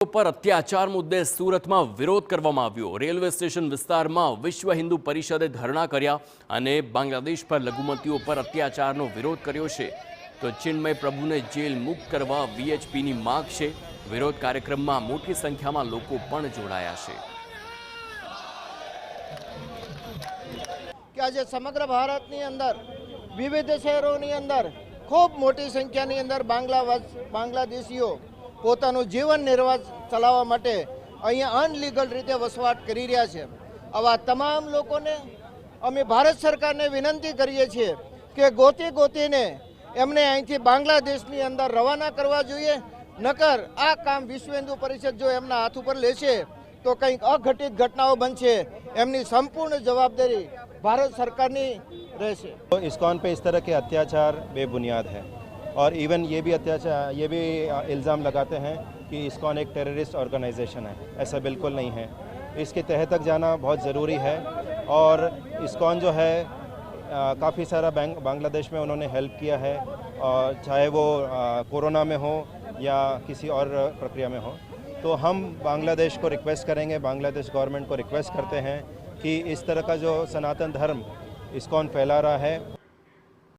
पर अत्याचार मुद्दे सूरत में विरोध करवामां आव्यो। रेलवे स्टेशन विस्तार में विश्व हिंदू परिषदे धरना कर्या अने बांग्लादेश पर लघुमतीओ पर अत्याचारनो विरोध कर्यो छे। तो चिन्मय प्रभुने जेल मुक्त करवा वीएचपीनी मांग छे। विरोध कार्यक्रम में मोटी संख्या में लोको पण जोड़ाया छे। कि आज समग्र भारतनी अंदर विविध शहरोनी अंदर खूब मोटी संख्यानी अंदर बांग्लादेशीओ પોતાનું જીવન નિર્વાહ ચલાવવા માટે અહીંયા અનલીગલ રીતે વસવાટ કરી રહ્યા છે। આવા તમામ લોકોને અમે ભારત સરકારને વિનંતી કરીએ છીએ કે ગોતીને એમને અહીંથી બાંગ્લાદેશની અંદર રવાના કરવા જોઈએ। નકર આ કામ વિશ્વ હિન્દુ પરિષદ જો એમના હાથ ઉપર લેશે તો કંઈક અઘટિત ઘટનાઓ બનશે। એમની સંપૂર્ણ જવાબદારી ભારત સરકારની રહેશે। इस्कॉन पे इस तरह के अत्याचार बेबुनियाद है और इवन ये भी इल्ज़ाम लगाते हैं कि इस्कॉन एक टेररिस्ट ऑर्गेनाइजेशन है। ऐसा बिल्कुल नहीं है। इसके तह तक जाना बहुत ज़रूरी है और इस्कॉन जो है काफ़ी सारा बांग्लादेश में उन्होंने हेल्प किया है, और चाहे वो कोरोना में हो या किसी और प्रक्रिया में हो। तो हम बांग्लादेश को रिक्वेस्ट करेंगे, बांग्लादेश गवर्नमेंट को रिक्वेस्ट करते हैं कि इस तरह का जो सनातन धर्म इस्कॉन फैला रहा है